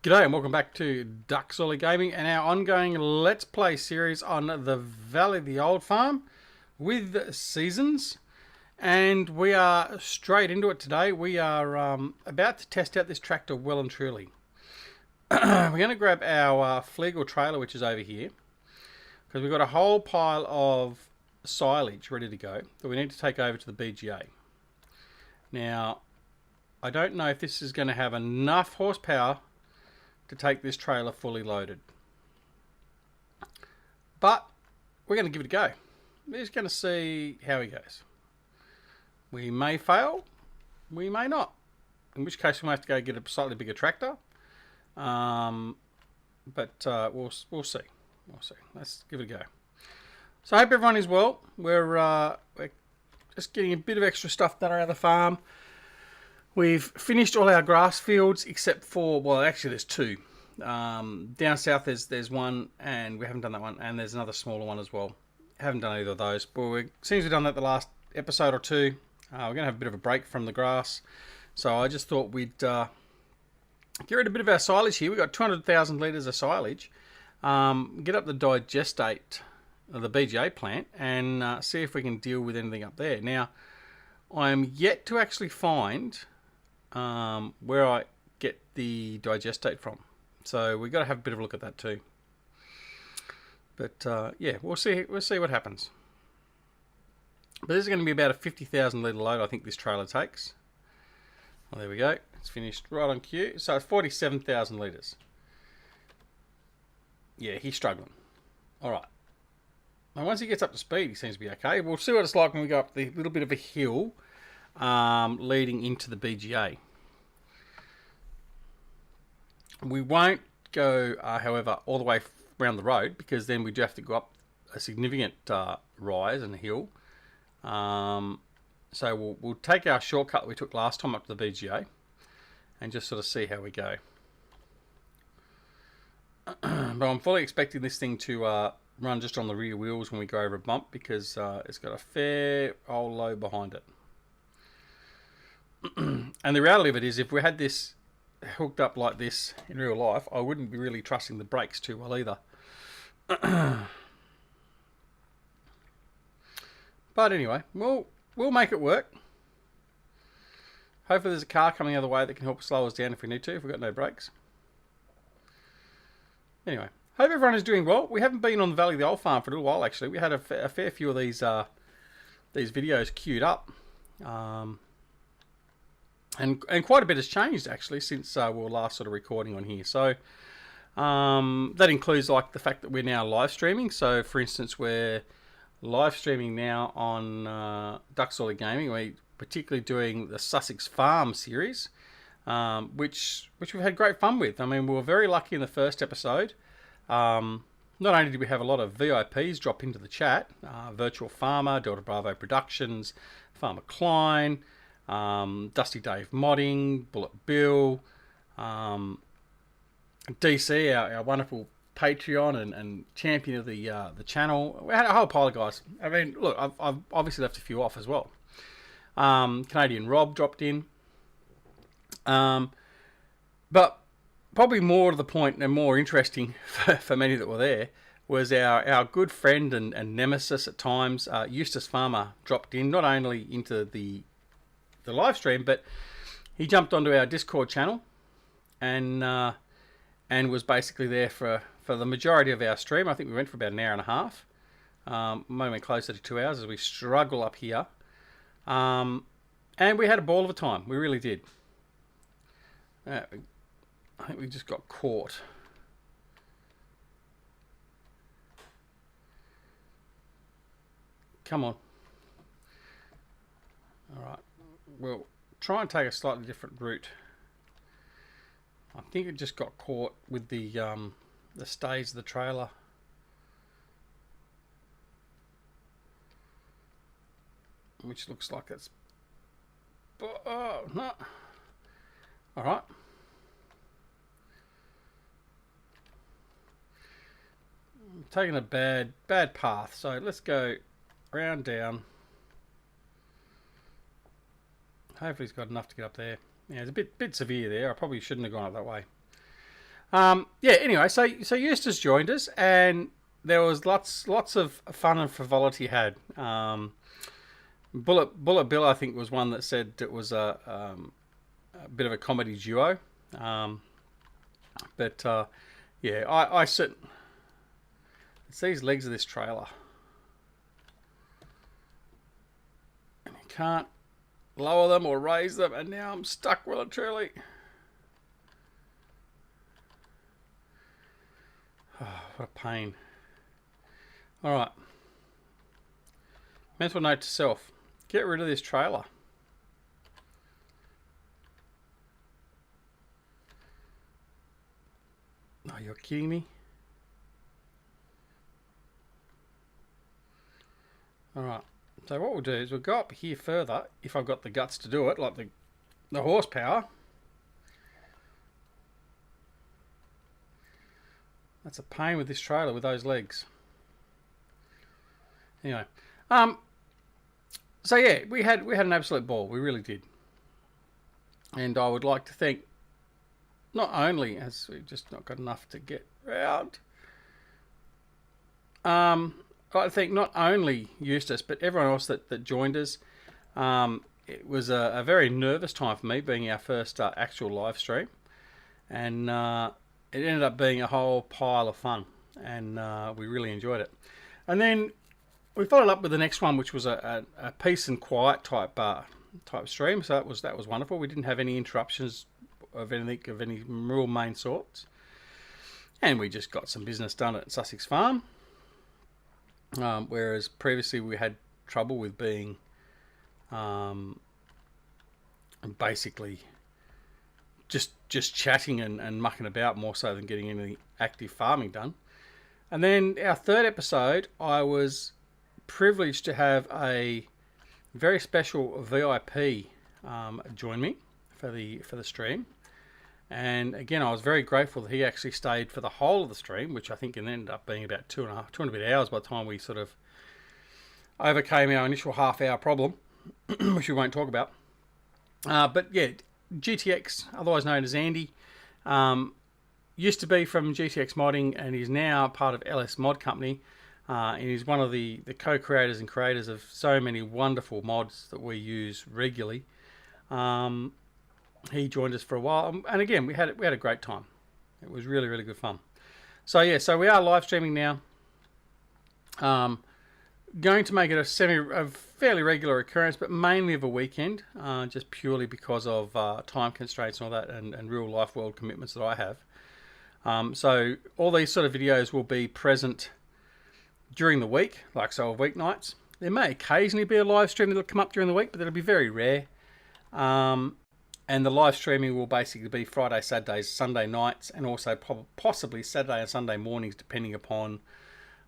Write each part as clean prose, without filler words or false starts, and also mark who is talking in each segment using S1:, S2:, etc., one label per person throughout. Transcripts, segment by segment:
S1: G'day and welcome back to Duckzorly Gaming and our ongoing Let's Play series on the Valley of the Old Farm with Seasons. And we are straight into it today. We are about to test out this tractor well and truly. We're going to grab our Flegel trailer, which is over here, because we've got a whole pile of silage ready to go that we need to take over to the BGA. Now, I don't know if this is going to have enough horsepower to take this trailer fully loaded, but we're going to give it a go. We're just going to see how he goes. We may fail, we may not, in which case we might have to go get a slightly bigger tractor, but we'll see. Let's give it a go. So I hope everyone is well. We're just getting a bit of extra stuff done around the farm. We've finished all our grass fields except for, well, actually there's two. Down south there's one, and we haven't done that one, and there's another smaller one as well. Haven't done either of those, but since we've done that the last episode or two, we're going to have a bit of a break from the grass. So I just thought we'd get rid of a bit of our silage here. We've got 200,000 litres of silage. Get up the digestate of the BGA plant and see if we can deal with anything up there. Now, I'm yet to actually find where I get the digestate from, so we've got to have a bit of a look at that too. But yeah, we'll see what happens. But this is going to be about a 50,000 litre load, I think this trailer takes. Well, there we go, it's finished right on cue. So it's 47,000 litres. Yeah, he's struggling. Alright, now once he gets up to speed he seems to be okay. We'll see what it's like when we go up the little bit of a hill leading into the BGA. We won't go, however, all the way around the road, because then we do have to go up a significant rise and hill. So we'll take our shortcut that we took last time up to the BGA and just sort of see how we go. But I'm fully expecting this thing to run just on the rear wheels when we go over a bump, because it's got a fair old load behind it. And the reality of it is, if we had this hooked up like this in real life, I wouldn't be really trusting the brakes too well either. But anyway, we'll make it work. Hopefully there's a car coming the other way that can help slow us down if we need to, if we've got no brakes. Anyway, hope everyone is doing well. We haven't been on the Valley of the Old Farm for a little while, actually. We had a fair few of these videos queued up. And quite a bit has changed, actually, since we were last sort of recording on here. So that includes like the fact that we're now live streaming. So, for instance, we're live streaming now on Duckzorly Gaming. We're particularly doing the Sussex Farm series, which we've had great fun with. I mean, we were very lucky in the first episode. Not only did we have a lot of VIPs drop into the chat, Virtual Farmer, Delta Bravo Productions, Farmer Klein, Dusty Dave Modding, Bullet Bill, DC, our wonderful Patreon and champion of the channel. We had a whole pile of guys. I mean, look, I've obviously left a few off as well. Canadian Rob dropped in. But probably more to the point and more interesting for many that were there was our good friend and nemesis at times, Eustace Pharmer, dropped in, not only into the live stream, but he jumped onto our Discord channel and was basically there for the majority of our stream. I think we went for about an hour and a half. Might have been closer to 2 hours as we struggle up here. And we had a ball of a time. We really did. I think we just got caught. Come on. Alright. We'll try and take a slightly different route. I think it just got caught with the stays of the trailer. Which looks like it's... Oh, no. Alright. I'm taking a bad path, so let's go round down. Hopefully he's got enough to get up there. Yeah, it's a bit severe there. I probably shouldn't have gone up that way. Yeah. Anyway, so Eustace joined us, and there was lots of fun and frivolity had. Bullet Bill, I think, was one that said it was a bit of a comedy duo. But yeah, I sit. It's these legs of this trailer, and you can't lower them or raise them, and now I'm stuck well and truly. Oh, what a pain. All right. Mental note to self: get rid of this trailer. Oh, you're kidding me? Alright, so what we'll do is we'll go up here further, if I've got the guts to do it, like the horsepower. That's a pain with this trailer with those legs. Anyway, so yeah, we had an absolute ball, we really did. And I would like to thank, not only, as we've just not got enough to get round, I'd like to thank not only Eustace, but everyone else that joined us. It was a very nervous time for me, being our first actual live stream. And it ended up being a whole pile of fun. And we really enjoyed it. And then we followed up with the next one, which was a peace and quiet type stream. So that was wonderful. We didn't have any interruptions of anything of any real main sorts. And we just got some business done at Sussex Farm. Whereas previously we had trouble with being basically just chatting and mucking about more so than getting any active farming done. And then our third episode, I was privileged to have a very special VIP join me for the stream. And again, I was very grateful that he actually stayed for the whole of the stream, which I think ended up being about 2.5 bit hours by the time we sort of overcame our initial half-hour problem, which we won't talk about. But yeah, GTX, otherwise known as Andy, used to be from GTX Modding and is now part of LS Mod Company. And he's one of the co-creators and creators of so many wonderful mods that we use regularly. He joined us for a while, and again we had a great time. It was really, really good fun. So yeah, so we are live streaming now. Going to make it a fairly regular occurrence, but mainly of a weekend, just purely because of time constraints and all that, and real life world commitments that I have. So all these sort of videos will be present during the week, like so of weeknights. There may occasionally be a live stream that'll come up during the week, but that'll be very rare. And the live streaming will basically be Friday, Saturdays, Sunday nights, and also possibly Saturday and Sunday mornings, depending upon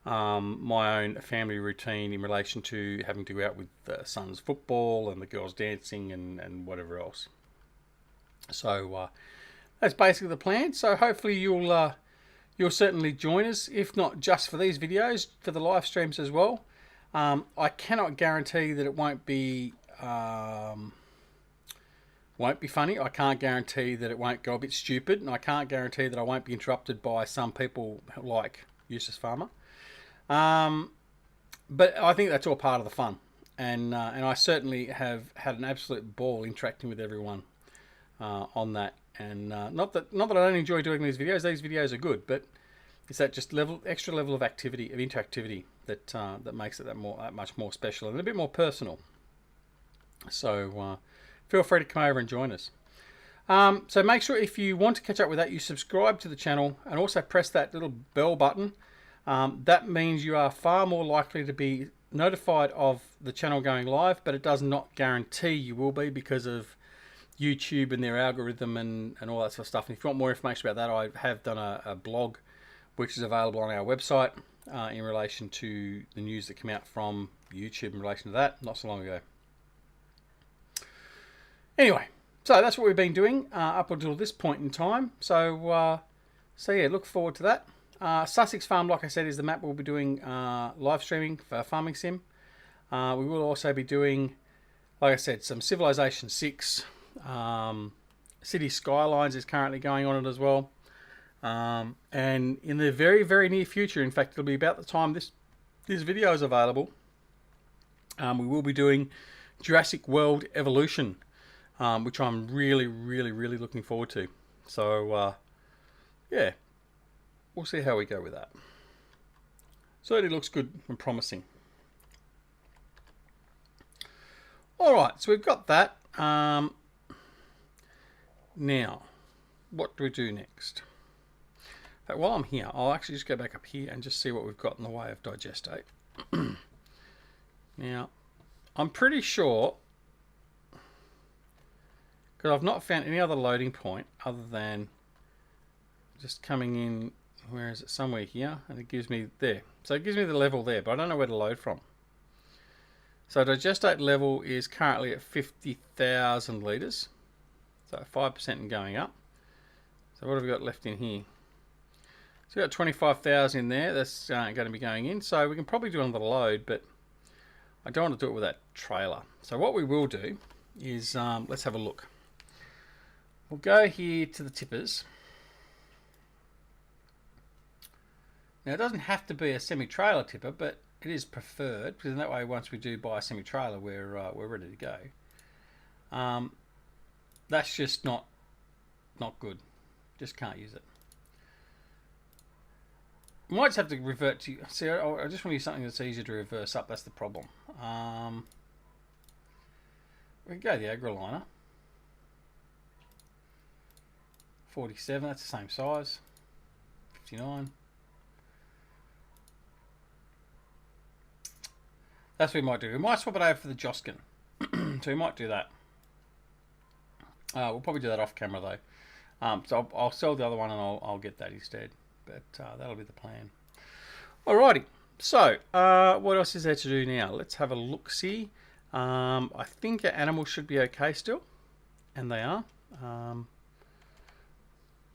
S1: my own family routine in relation to having to go out with the son's football and the girls dancing and whatever else. So that's basically the plan. So hopefully you'll certainly join us, if not just for these videos, for the live streams as well. I cannot guarantee that it won't be funny. I can't guarantee that it won't go a bit stupid, and I can't guarantee that I won't be interrupted by some people like Eustace Pharmer. But I think that's all part of the fun, and I certainly have had an absolute ball interacting with everyone on that. And not that I don't enjoy doing these videos. These videos are good, but it's that just extra level of activity, of interactivity, that makes it that much more special and a bit more personal. So feel free to come over and join us. So make sure, if you want to catch up with that, you subscribe to the channel and also press that little bell button. That means you are far more likely to be notified of the channel going live, but it does not guarantee you will be because of YouTube and their algorithm and all that sort of stuff. And if you want more information about that, I have done a blog which is available on our website in relation to the news that came out from YouTube in relation to that not so long ago. Anyway, so that's what we've been doing up until this point in time. So yeah, look forward to that. Sussex Farm, like I said, is the map we'll be doing live streaming for Farming Sim. We will also be doing, like I said, some Civilization 6. City Skylines is currently going on it as well. And in the very, very near future, in fact, it'll be about the time this video is available, we will be doing Jurassic World Evolution, which I'm really, really, really looking forward to. So, yeah, we'll see how we go with that. Certainly looks good and promising. Alright, so we've got that. Now, what do we do next? In fact, while I'm here, I'll actually just go back up here and just see what we've got in the way of digestate. Now, I'm pretty sure, because I've not found any other loading point other than just coming in, where is it, somewhere here, and it gives me there. So it gives me the level there, but I don't know where to load from. So digestate level is currently at 50,000 litres, so 5% and going up. So what have we got left in here? So we've got 25,000 in there, that's going to be going in, so we can probably do another load, but I don't want to do it with that trailer. So what we will do is, let's have a look. We'll go here to the tippers. Now it doesn't have to be a semi-trailer tipper, but it is preferred, because in that way once we do buy a semi-trailer we're ready to go. That's just not good. Just can't use it. Might just have to revert to, see, I just want to use something that's easier to reverse up, that's the problem. We can go the AgriLiner. 47, that's the same size. 59. That's what we might do. We might swap it over for the Joskin. So we might do that. We'll probably do that off camera though. So I'll sell the other one and I'll get that instead. But that'll be the plan. Alrighty. So what else is there to do now? Let's have a look-see. I think our animals should be okay still. And they are. I'm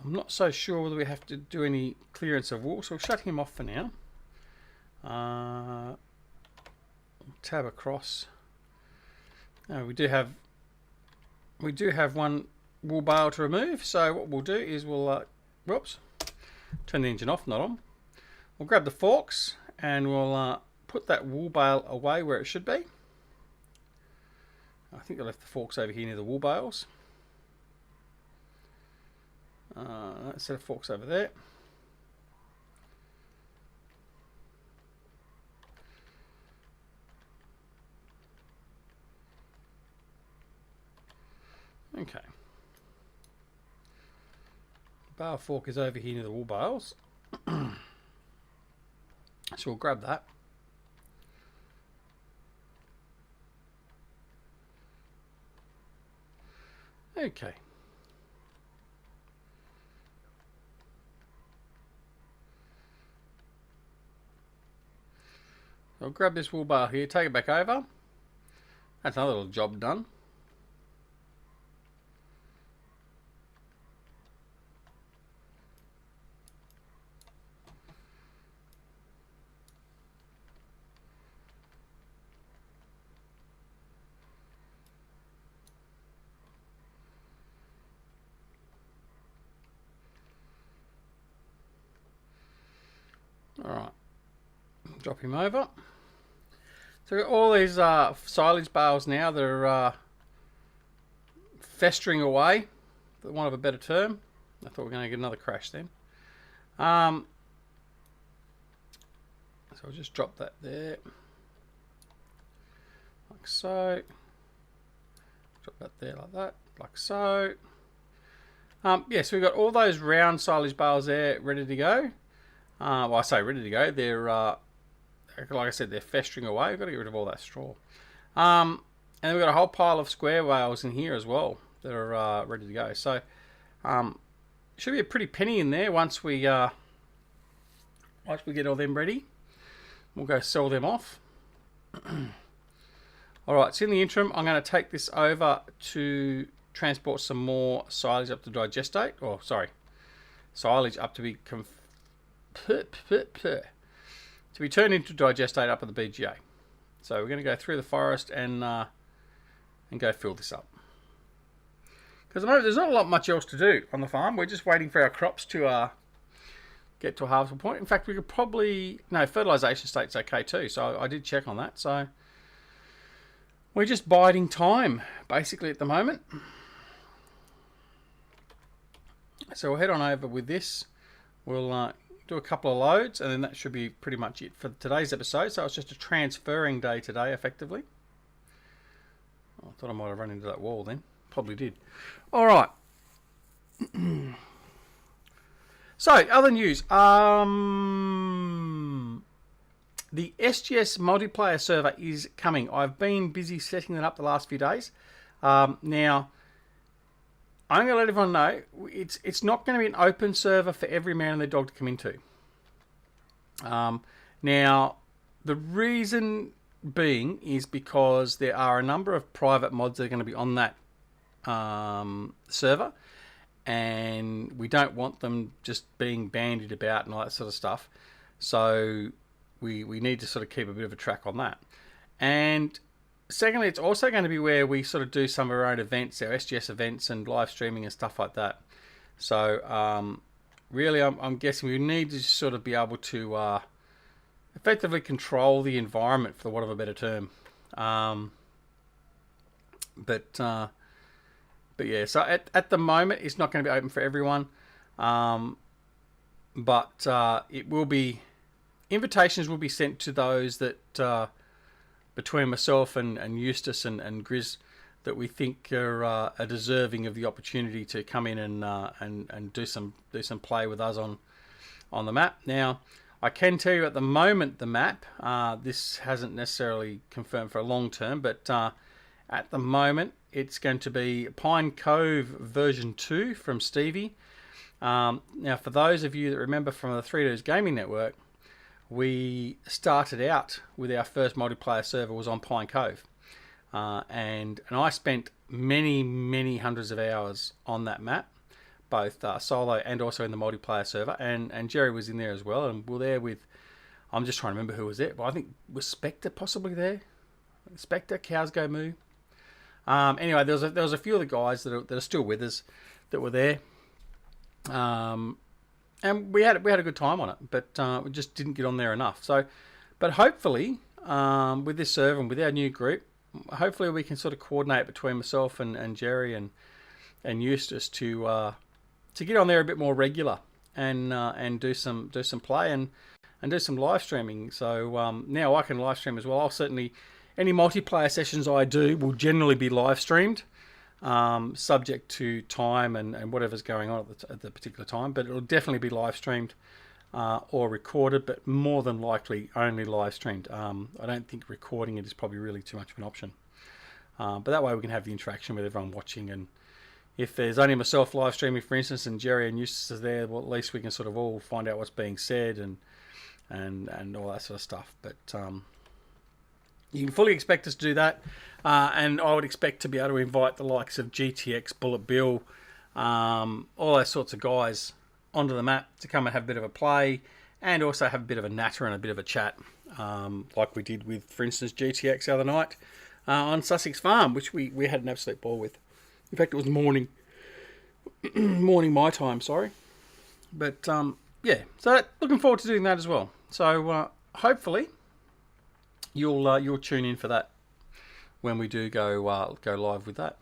S1: not so sure whether we have to do any clearance of wool. So we'll shut him off for now. Tab across. We do have one wool bale to remove, so what we'll do is we'll whoops, turn the engine off, not on. We'll grab the forks and we'll put that wool bale away where it should be. I think I left the forks over here near the wool bales. Set of forks over there. Okay. Bale fork is over here near the wool bales. So we'll grab that. Okay. I'll grab this wool bale here, take it back over. That's another little job done. Alright, drop him over. So we've got all these silage bales now that are festering away, for want of a better term. I thought we were going to get another crash then. So I'll just drop that there, like so. Drop that there like that, like so. Yeah, so we've got all those round silage bales there ready to go. Well, I say ready to go. They're, like I said, they're festering away. We've got to get rid of all that straw. And we've got a whole pile of square bales in here as well that are ready to go. So, should be a pretty penny in there once we get all them ready. We'll go sell them off. Alright, so in the interim, I'm going to take this over to transport some more silage up to digestate. Or, sorry, silage up to be to be turned into digestate up at the BGA. So we're going to go through the forest and go fill this up. Because at the moment there's not a lot much else to do on the farm. We're just waiting for our crops to get to a harvestable point. In fact, we could probably... No, fertilisation state's okay too, so I did check on that. So we're just biding time, basically, at the moment. So we'll head on over with this. We'll do a couple of loads, and then that should be pretty much it for today's episode. So it's just a transferring day today, effectively. I thought I might have run into that wall then. Probably did. All right. So, other news. The SGS multiplayer server is coming. I've been busy setting it up the last few days. Now, I'm going to let everyone know, it's not going to be an open server for every man and their dog to come into. Now, the reason being is because there are a number of private mods that are going to be on that server, and we don't want them just being bandied about and all that sort of stuff. So we need to sort of keep a bit of a track on that. And secondly, it's also going to be where we sort of do some of our own events, our SGS events and live streaming and stuff like that. So really, I'm guessing we need to sort of be able to effectively control the environment, for the want of a better term. But yeah, so at the moment, it's not going to be open for everyone. But it will be... Invitations will be sent to those that... between myself and Eustace and Grizz, that we think are deserving of the opportunity to come in and do some play with us on the map. Now, I can tell you at the moment the map, this hasn't necessarily confirmed for a long term, but at the moment it's going to be Pine Cove version 2 from Stevie. Now, for those of you that remember from the 3Ds Gaming Network, we started out with our first multiplayer server was on Pine Cove, and I spent many hundreds of hours on that map, both solo and also in the multiplayer server, and Jerry was in there as well, and we were there with, I'm just trying to remember who was there, but I think was Spectre possibly there, Spectre, Cows Go Moo. Anyway, there was a few of the guys that are still with us that were there. And we had a good time on it, but we just didn't get on there enough. So, but hopefully, with this server and with our new group, hopefully we can sort of coordinate between myself and Jerry and Eustace to get on there a bit more regular and do some play and do some live streaming. So now I can live stream as well. I'll certainly, any multiplayer sessions I do will generally be live streamed. Subject to time and whatever's going on at the particular time, but it'll definitely be live streamed or recorded, but more than likely only live streamed. I don't think recording it is probably really too much of an option, but that way we can have the interaction with everyone watching, and if there's only myself live streaming, for instance, and Jerry and Eustace is there, well, at least we can sort of all find out what's being said and all that sort of stuff. But you can fully expect us to do that. And I would expect to be able to invite the likes of GTX, Bullet Bill, all those sorts of guys onto the map to come and have a bit of a play and also have a bit of a natter and a bit of a chat, like we did with, for instance, GTX the other night on Sussex Farm, which we had an absolute ball with. In fact, it was morning my time, sorry. But yeah, so looking forward to doing that as well. So hopefully you'll tune in for that when we do go live with that.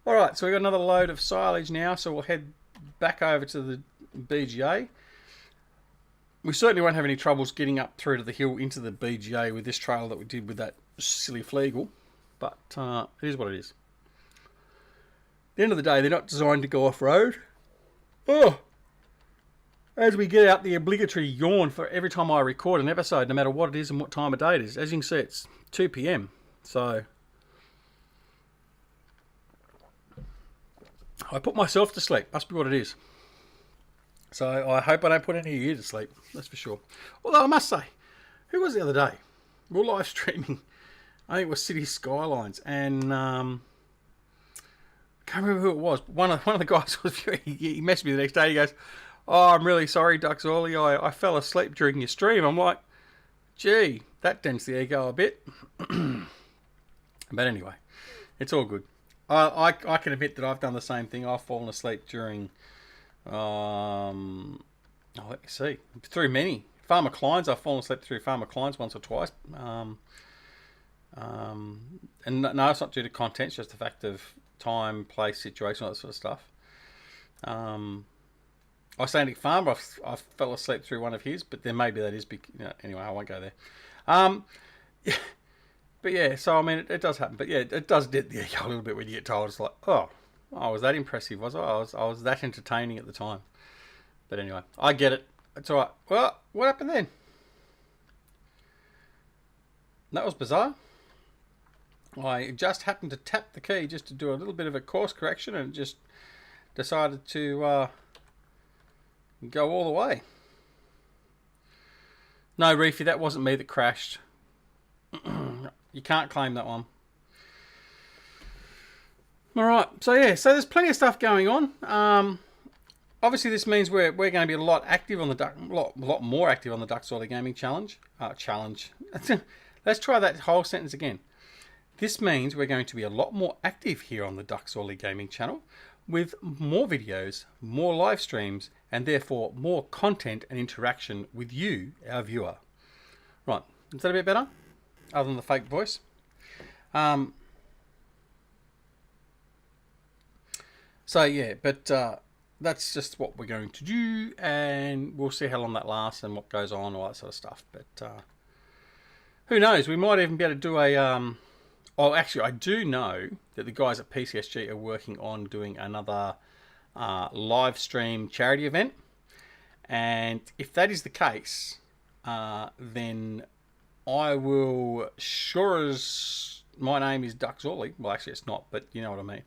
S1: All right, so we've got another load of silage now, so we'll head back over to the BGA. We certainly won't have any troubles getting up through to the hill into the BGA with this trail that we did with that silly Flegel, but it is what it is. At the end of the day, they're not designed to go off-road. Oh! As we get out the obligatory yawn for every time I record an episode, no matter what it is and what time of day it is. As you can see, it's 2 p.m. So I put myself to sleep. Must be what it is. So I hope I don't put any of you to sleep. That's for sure. Although I must say, who was the other day? We were live streaming. I think it was City Skylines, and I can't remember who it was. One of the guys was he messaged me the next day. He goes, "Oh, I'm really sorry, Duckzorly. I fell asleep during your stream." I'm like, gee, that dents the ego a bit. But anyway, it's all good. I can admit that I've done the same thing. I've fallen asleep during Oh, let me see. Through many. Farmer Klein's, I've fallen asleep through Farmer Klein's once or twice. And no, it's not due to content, it's just the fact of time, place, situation, all that sort of stuff. Icelandic Farmer, I fell asleep through one of his, but then maybe that is anyway, I won't go there. Yeah, but yeah, so I mean, it does happen. But yeah, it does get the ego a little bit when you get told. It's like, oh, I was that impressive, was I? I was that entertaining at the time. But anyway, I get it. It's all right. Well, what happened then? That was bizarre. I just happened to tap the key just to do a little bit of a course correction and just decided to go all the way. No, Reefy, that wasn't me that crashed. You can't claim that one. Alright, so yeah, so there's plenty of stuff going on. Obviously this means we're going to be a lot active on the lot more active on the Duckzorly Gaming Challenge. Let's try that whole sentence again. This means we're going to be a lot more active here on the Duckzorly Gaming channel with more videos, more live streams, and therefore more content and interaction with you, our viewer. Right, is that a bit better? Other than the fake voice. So yeah, but that's just what we're going to do, and we'll see how long that lasts and what goes on, all that sort of stuff. But who knows? We might even be able to do a... Oh, actually, I do know that the guys at PCSG are working on doing another live stream charity event. And if that is the case, then I will, sure as my name is Duckzorly, well, actually it's not, but you know what I mean.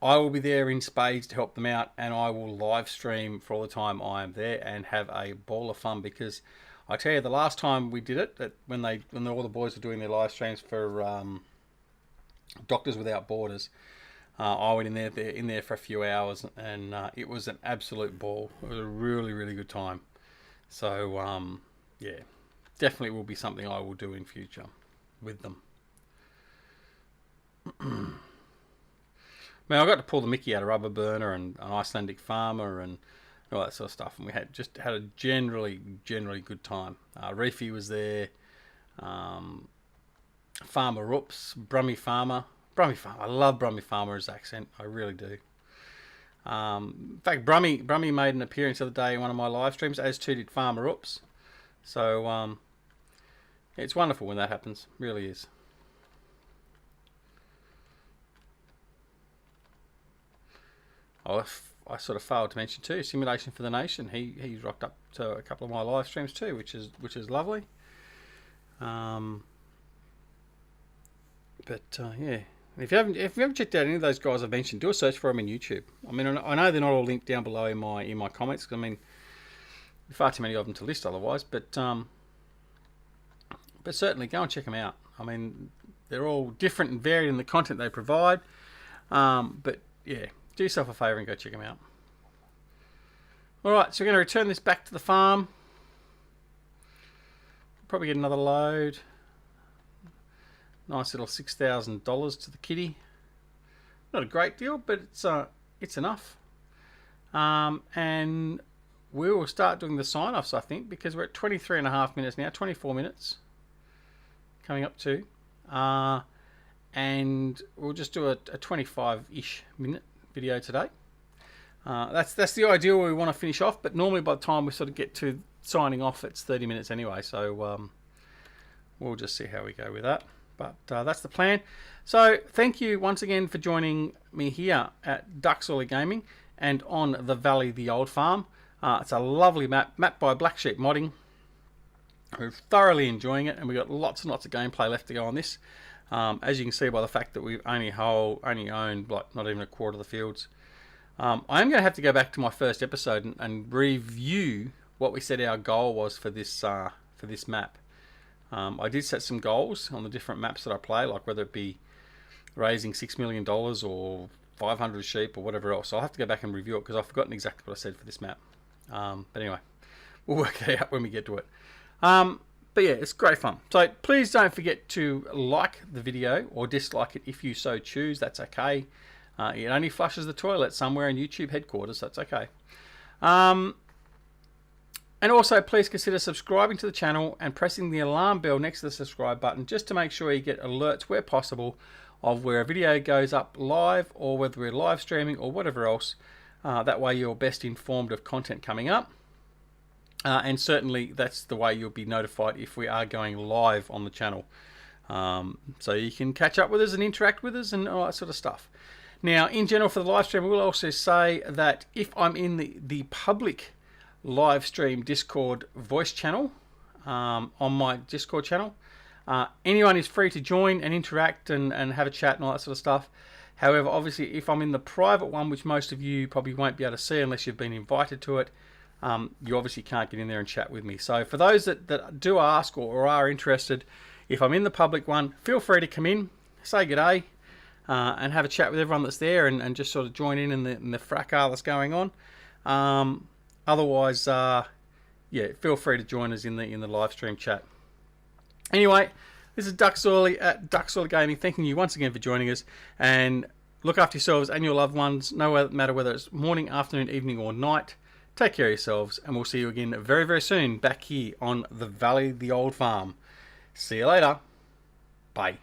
S1: I will be there in spades to help them out, and I will live stream for all the time I am there and have a ball of fun, because I tell you, the last time we did it, when all the boys were doing their live streams for Doctors Without Borders, I went in there for a few hours, and it was an absolute ball. It was a really, really good time. So yeah, definitely will be something I will do in future with them. Man, I got to pull the mickey out of Rubber Burner and an Icelandic Farmer and all that sort of stuff, and we had a generally good time. Reefy was there, Farmer Roops, Brummie Farmer. I love Brummie Farmer's accent, I really do. In fact, Brummie made an appearance the other day in one of my live streams, as too did Farmer Roops. So it's wonderful when that happens, really is. I sort of failed to mention too, Simulation for the Nation. He's rocked up to a couple of my live streams too, which is lovely. Yeah, if you haven't checked out any of those guys I've mentioned, do a search for them in YouTube. I mean, I know they're not all linked down below in my comments, because I mean, far too many of them to list otherwise. But certainly go and check them out. I mean, they're all different and varied in the content they provide. But yeah, do yourself a favour and go check them out. Alright, so we're going to return this back to the farm. Probably get another load. Nice little $6,000 to the kitty. Not a great deal, but it's enough. And we will start doing the sign-offs, I think, because we're at 23.5 minutes now, 24 minutes coming up to. And we'll just do a 25-ish minute video today. That's the idea where we want to finish off, but normally by the time we sort of get to signing off, it's 30 minutes anyway, so we'll just see how we go with that. But that's the plan. So thank you once again for joining me here at Duckzorly Gaming and on the Valley the Old Farm. It's a lovely map by Blacksheep Modding. We're thoroughly enjoying it, and we've got lots and lots of gameplay left to go on this. As you can see by the fact that we've only owned like not even a quarter of the fields. I'm going to have to go back to my first episode and review what we said our goal was for this map. I did set some goals on the different maps that I play, like whether it be raising $6 million or 500 sheep or whatever else. So I'll have to go back and review it, because I've forgotten exactly what I said for this map. But anyway, we'll work it out when we get to it. But yeah, it's great fun. So please don't forget to like the video or dislike it if you so choose. That's okay. It only flushes the toilet somewhere in YouTube headquarters. That's okay. And also, please consider subscribing to the channel and pressing the alarm bell next to the subscribe button, just to make sure you get alerts where possible of where a video goes up live, or whether we're live streaming or whatever else. That way you're best informed of content coming up. And certainly that's the way you'll be notified if we are going live on the channel. So you can catch up with us and interact with us and all that sort of stuff. Now, in general for the live stream, we'll also say that if I'm in the public live stream Discord voice channel, on my Discord channel, anyone is free to join and interact and have a chat and all that sort of stuff. However, obviously, if I'm in the private one, which most of you probably won't be able to see unless you've been invited to it, you obviously can't get in there and chat with me. So for those that do ask or are interested, if I'm in the public one, feel free to come in, say g'day, and have a chat with everyone that's there, and just sort of join in the fracas that's going on. Otherwise, yeah, feel free to join us in the live stream chat. Anyway, this is Duckzorly at Duckzorly Gaming, thanking you once again for joining us, and look after yourselves and your loved ones, no matter whether it's morning, afternoon, evening or night. Take care of yourselves, and we'll see you again very, very soon back here on the Valley of the Old Farm. See you later. Bye.